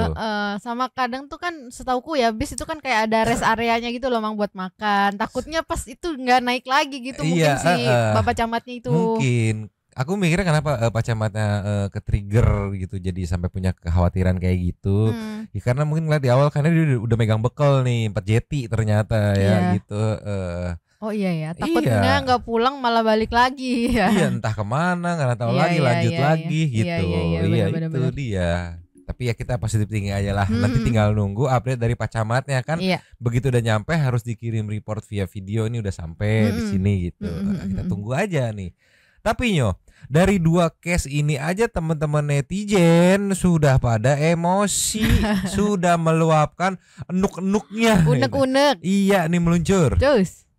Speaker 9: Sama kadang tuh kan setauku ya bis itu kan kayak ada rest areanya gitu loh Mang buat makan. Takutnya pas itu nggak naik lagi gitu mungkin si Bapak Camatnya itu.
Speaker 3: Mungkin. Aku mikirnya kenapa Pak Camatnya ke-trigger gitu, jadi sampai punya kekhawatiran kayak gitu. Ya karena mungkin ngeliat di awal karena dia udah megang bekal nih 4 jeti ternyata ya gitu.
Speaker 9: Oh iya ya, takutnya nggak pulang malah balik lagi ya.
Speaker 3: Iya, entah kemana, nggak tahu lagi, lanjut lagi gitu. Iya, itu dia. Tapi ya kita positif tinggi aja lah. Nanti tinggal nunggu update dari Pak Camatnya kan. Begitu udah nyampe harus dikirim report via video, ini udah sampai di sini gitu. Kita tunggu aja nih. Tapi dari 2 case ini aja teman-teman netizen sudah pada emosi, sudah meluapkan enuk-enuknya.
Speaker 9: Unek-unek.
Speaker 3: Iya nih meluncur.
Speaker 9: Terus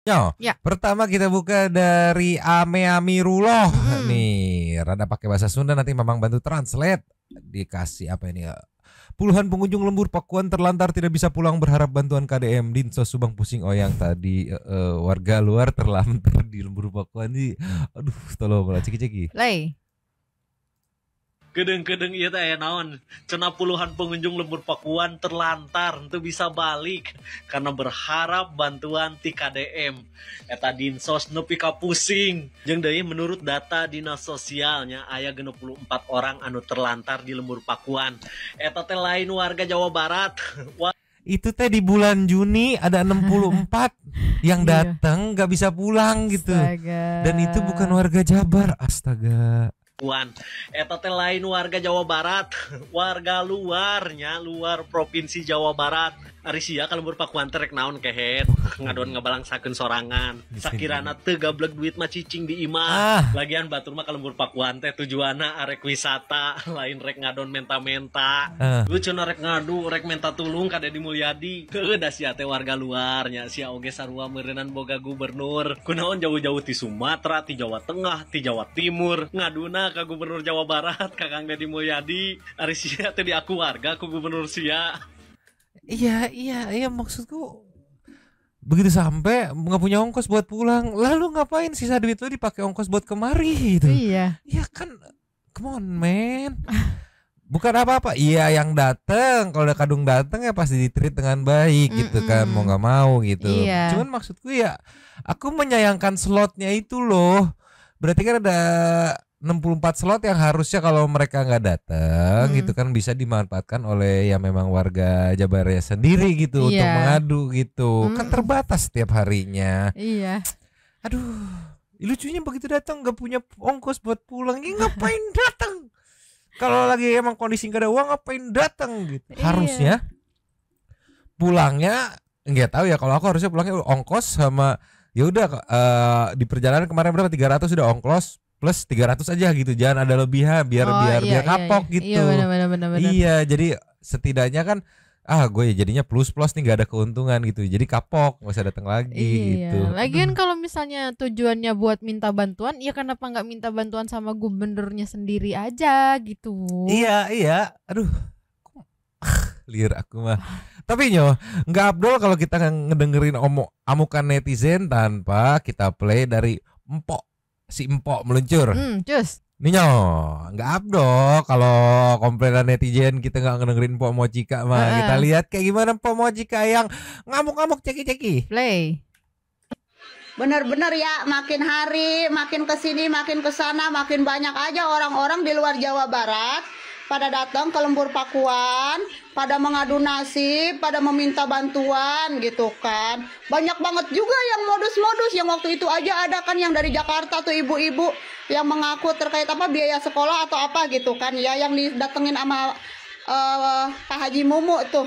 Speaker 3: Ya. Pertama kita buka dari Ame Amirullah. Nih, rada pakai bahasa Sunda, nanti Mamang bantu translate. Dikasih apa ini ya? Puluhan pengunjung lembur Pakuan terlantar tidak bisa pulang berharap bantuan KDM. Dinsos Subang pusing oyang tadi warga luar terlantar di lembur Pakuan ini. Aduh, tolong lah ceki-ceki.
Speaker 9: Lay.
Speaker 7: Kedeng-kedeng iya teh naon, cenah puluhan pengunjung lembur Pakuan terlantar teu bisa balik karena berharap bantuan ti KDM. Eta dinsos nepi ka pusing. Jeung deui menurut data dinas sosialnya aya 64 orang anu terlantar di lembur Pakuan. Eta teh lain warga Jawa Barat.
Speaker 3: Itu teh di bulan Juni ada 64 yang datang gak bisa pulang gitu. Astaga. Dan itu bukan warga Jabar. Astaga.
Speaker 7: Eta teh lain warga Jawa Barat, warga luarnya, luar provinsi Jawa Barat. Ari sia ka lembur Pakuan teh rek naon kehet, ngadon ngabalangsakeun sorangan. Sakirana teu gablek duit mah cicing di imah. Lagian batur mah ka lembur Pakuan teh tujuanna arek wisata, lain rek ngadon menta-menta. Lu cenah rek ngadu, rek menta tulung ka Dedi Mulyadi. Heuh da sia teh warga luarnya, sia oge sarua meureunan boga gubernur. Kunaon jauh-jauh ti Sumatera, ti Jawa Tengah, ti Jawa Timur, ngaduna ka gubernur Jawa Barat, ka Kang Dedi Mulyadi. Ari sia teh diaku warga ku gubernur sia.
Speaker 3: Iya maksudku begitu sampai nggak punya ongkos buat pulang, lalu ngapain sisa duit lu dipakai ongkos buat kemari gitu? Iya kan, come on man. Bukan apa-apa, iya yang dateng kalau udah kadung dateng ya pasti ditreat dengan baik gitu kan, mau nggak mau gitu. Cuman maksudku ya, aku menyayangkan slotnya itu loh. Berarti kan ada 64 slot yang harusnya kalau mereka nggak datang gitu kan bisa dimanfaatkan oleh yang memang warga Jabarnya sendiri gitu untuk mengadu gitu. Kan terbatas setiap harinya. Iya. Aduh, lucunya begitu datang nggak punya ongkos buat pulang, ya ngapain datang? Kalau lagi emang kondisi nggak ada uang ngapain datang gitu? Harusnya pulangnya nggak tahu ya, kalau aku harusnya pulangnya ongkos sama ya udah di perjalanan kemarin berapa 300 sudah ongkos plus 300 aja gitu, jangan ada lebihan biar kapok gitu. Iya benar. Iya, jadi setidaknya kan gue jadinya plus nih nggak ada keuntungan gitu, jadi kapok nggak usah datang lagi gitu.
Speaker 9: Lagian kalau misalnya tujuannya buat minta bantuan, ya kenapa nggak minta bantuan sama gubernurnya sendiri aja gitu?
Speaker 3: Iya. Aduh, liar aku mah. Tapi nggak abdol kalau kita ngedengerin amukan netizen tanpa kita play dari si Empok meluncur.
Speaker 9: Cus.
Speaker 3: Nih nggak abdol kalau komplainan netizen kita nggak ngedengerin Empok Mochika mah. Kita lihat kayak gimana Empok Mochika yang ngamuk-ngamuk ceki-ceki.
Speaker 9: Play.
Speaker 8: Bener-bener ya, makin hari makin kesini makin kesana makin banyak aja orang-orang di luar Jawa Barat pada datang ke lembur Pakuan, pada mengadu nasib, pada meminta bantuan gitu kan. Banyak banget juga yang modus-modus, yang waktu itu aja ada kan yang dari Jakarta tuh ibu-ibu yang mengaku terkait biaya sekolah atau apa gitu kan ya, yang didatengin sama Pak Haji Mumu tuh.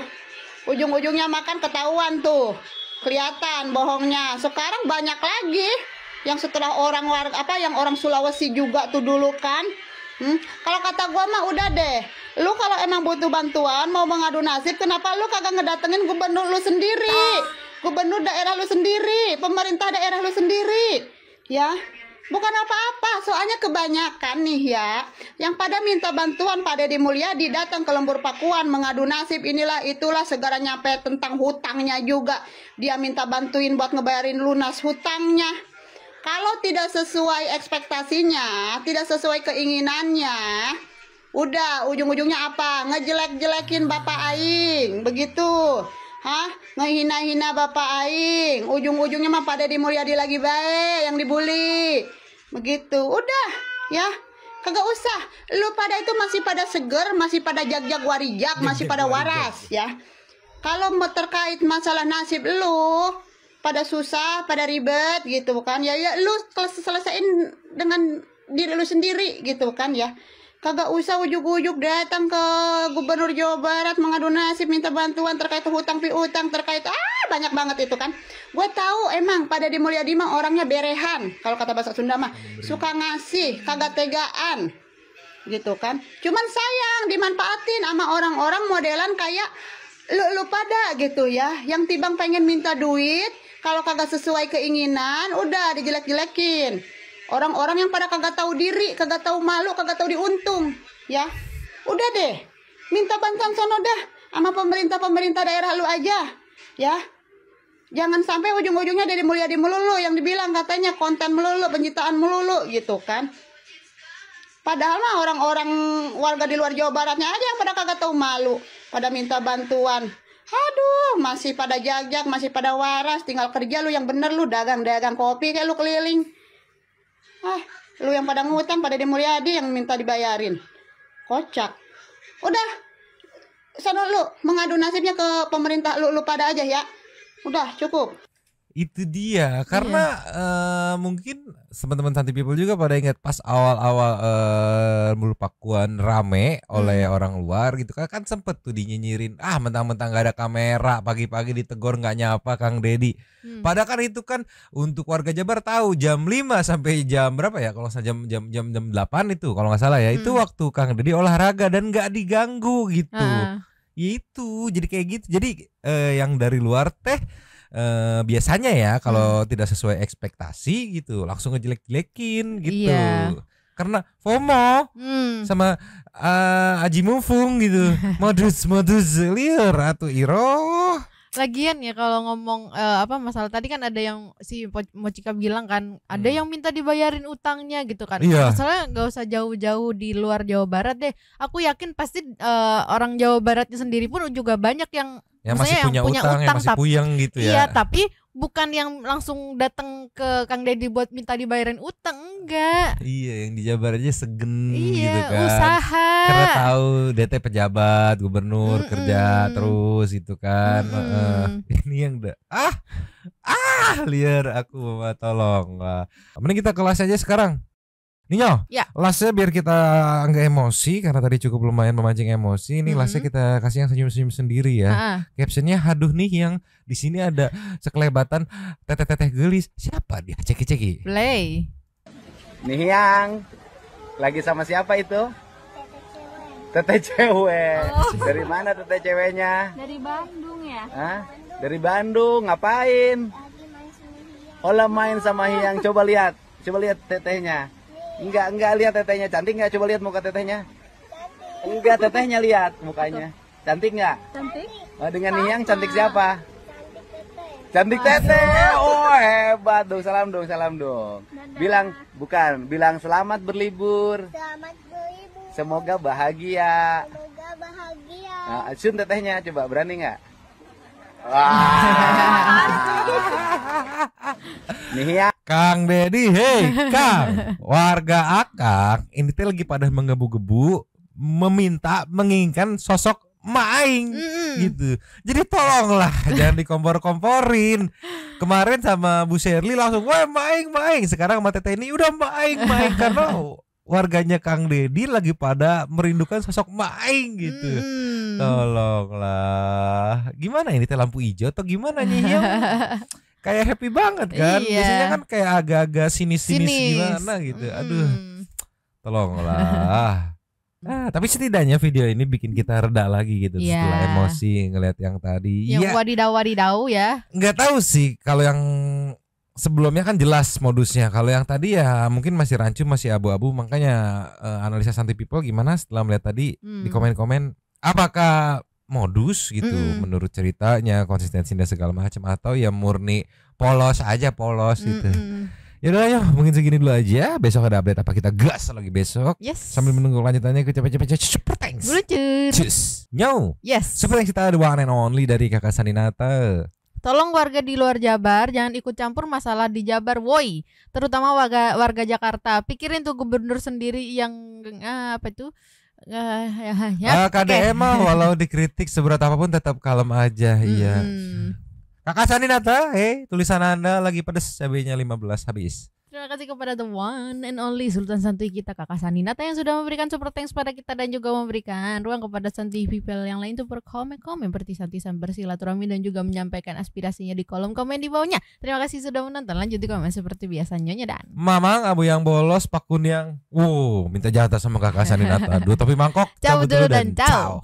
Speaker 8: Ujung-ujungnya makan ketahuan tuh, kelihatan bohongnya. Sekarang banyak lagi yang setelah orang Sulawesi juga tuh dulu kan. Kalau kata gua mah udah deh, lu kalau emang butuh bantuan mau mengadu nasib, kenapa lu kagak ngedatengin gubernur lu sendiri, gubernur daerah lu sendiri, pemerintah daerah lu sendiri, ya? Bukan apa-apa, soalnya kebanyakan nih ya, yang pada minta bantuan Pak Dedi Mulyadi datang ke lembur Pakuan mengadu nasib inilah itulah, segala nyampe tentang hutangnya juga, dia minta bantuin buat ngebayarin lunas hutangnya. Kalau tidak sesuai ekspektasinya, tidak sesuai keinginannya, udah ujung-ujungnya apa? Ngejelek-jelekin Bapak Aing, begitu. Ngehina-hina Bapak Aing. Ujung-ujungnya mah Pak Dedi Mulyadi lagi baik yang dibully. Begitu. Udah, ya. Kagak usah. Lu pada itu masih pada seger, masih pada jag-jag warijak, masih pada waras, ya. Kalau terkait masalah nasib lu pada susah, pada ribet gitu kan ya, lu selesaiin dengan diri lu sendiri gitu kan ya. Kagak usah ujuk-ujuk datang ke gubernur Jawa Barat mengadu nasib minta bantuan terkait hutang piutang, terkait banyak banget itu kan. Gue tahu emang Pak Dedi Mulyadi mah orangnya berehan, kalau kata bahasa Sunda mah suka ngasih, kagak tegaan gitu kan. Cuman sayang dimanfaatin sama orang-orang modelan kayak lu pada gitu ya, yang tibang pengen minta duit Kalau kagak sesuai keinginan, udah dijelek-jelekin. Orang-orang yang pada kagak tahu diri, kagak tahu malu, kagak tahu diuntung, ya. Udah deh, minta bantuan sono dah sama pemerintah daerah lu aja, ya. Jangan sampai ujung-ujungnya dari Mulyadi melulu yang dibilang katanya konten melulu, penyitaan melulu gitu kan. Padahal mah orang-orang warga di luar Jawa Baratnya aja yang pada kagak tahu malu, pada minta bantuan. Aduh, masih pada jag-jag, masih pada waras, tinggal kerja lu yang bener lu dagang-dagang kopi kayak lu keliling. Lu yang pada ngutang pada di Mulyadi yang minta dibayarin. Kocak. Udah, sana lu mengadu nasibnya ke pemerintah lu pada aja ya. Udah cukup.
Speaker 3: Itu dia, karena mungkin teman-teman Santi People juga pada ingat pas awal-awal Pakuan rame oleh orang luar gitu kan sempet tuh dinyinyirin, mentang-mentang gak ada kamera, pagi-pagi ditegor nggak nyapa Kang Deddy. Padahal kan itu kan untuk warga Jabar tahu jam 5 sampai jam berapa ya, kalau jam 8 itu kalau nggak salah ya, itu waktu Kang Deddy olahraga dan nggak diganggu gitu. Itu jadi kayak gitu. Jadi yang dari luar teh biasanya ya kalau tidak sesuai ekspektasi gitu langsung ngejelek-jelekin gitu. Karena FOMO sama Aji Mumpung gitu. modus liar atau iroh.
Speaker 9: Lagian ya kalau ngomong masalah tadi kan ada yang si Mochika bilang kan ada yang minta dibayarin utangnya gitu kan. Masalahnya nggak usah jauh-jauh di luar Jawa Barat deh. Aku yakin pasti orang Jawa Baratnya sendiri pun juga banyak yang
Speaker 3: masih punya utang yang masih puyeng gitu ya.
Speaker 9: Iya, tapi bukan yang langsung datang ke Kang Deddy buat minta dibayarin utang, enggak.
Speaker 3: Yang di Jabar aja segen gitu kan.
Speaker 9: Usaha.
Speaker 3: Karena tahu DT pejabat, gubernur kerja terus gitu kan. Ini yang liar aku Mama tolong. Mending kita kelas aja sekarang. Ninyo, lasnya biar kita nggak emosi karena tadi cukup lumayan memancing emosi. Ini lasnya kita kasih yang senyum-senyum sendiri ya. Captionnya haduh nih yang di sini ada sekelebatan teteh-teteh gelis. Siapa dia? Ceki-ceki.
Speaker 9: Play.
Speaker 14: Nih yang lagi sama siapa itu? Teteh cewek. Dari mana teteh ceweknya?
Speaker 13: Dari Bandung ya.
Speaker 14: Dari Bandung. Ngapain? Olah main sama Hiang. Coba lihat tetehnya. Enggak lihat tetehnya, cantik nggak? Coba lihat muka tetehnya. Enggak, tetehnya lihat mukanya. Cantik nggak?
Speaker 13: Cantik.
Speaker 14: Dengan Niang cantik siapa? Cantik teteh. Oh hebat dong, salam dong. Bilang selamat berlibur. Semoga bahagia. Nah, Sun tetehnya coba berani nggak? Nih ya
Speaker 3: Kang Deddy, Kang, warga Akang ini teh lagi pada menggebu-gebu menginginkan sosok Maing gitu. Jadi tolonglah jangan dikompor-komporin. Kemarin sama Bu Sherly langsung Maing. Sekarang sama Teteh ini udah Maing karena warganya Kang Deddy lagi pada merindukan sosok Maing gitu. Tolonglah. Gimana ini teh lampu hijau atau gimana nih? Kayak happy banget kan. Biasanya kan kayak agak-agak sinis gimana gitu. Aduh. Tolonglah. Tapi setidaknya video ini bikin kita reda lagi gitu setelah emosi ngelihat yang tadi.
Speaker 9: Yang wadidaw ya.
Speaker 3: Nggak tahu sih kalau yang sebelumnya kan jelas modusnya. Kalau yang tadi ya mungkin masih rancu, masih abu-abu. Makanya analisa Santi People gimana setelah melihat tadi di komen-komen, apakah modus gitu menurut ceritanya, konsistensi dan segala macam, atau ya murni polos gitu. Yaudah ya mungkin segini dulu aja. Besok ada update apa kita gas lagi besok. Sambil menunggu lanjutannya ke cepet-cepet Super Thanks. Cus. Super Thanks kita ada one and only dari Kakak Saninata.
Speaker 9: Tolong warga di luar Jabar jangan ikut campur masalah di Jabar, woi. Terutama warga Jakarta. Pikirin tuh gubernur sendiri yang apa itu?
Speaker 3: KDM mah walau dikritik seberat apapun tetap kalem aja. Iya. Kakak Saninata, tulisan Anda lagi pedes, cabenya 15 habis.
Speaker 9: Terima kasih kepada the one and only Sultan Santuy kita Kakak Saninata yang sudah memberikan super thanks pada kita dan juga memberikan ruang kepada Santuy People yang lain untuk berkomen-komen bertisan-tisan bersilaturahmi dan juga menyampaikan aspirasinya di kolom komen di bawahnya. Terima kasih sudah menonton. Lanjut di komen seperti biasa Nyonya dan
Speaker 3: Mamang, Abu yang bolos, Pakun yang minta jatah sama Kakak Saninata. Dua topi mangkok.
Speaker 9: Cabut dulu dan ciao.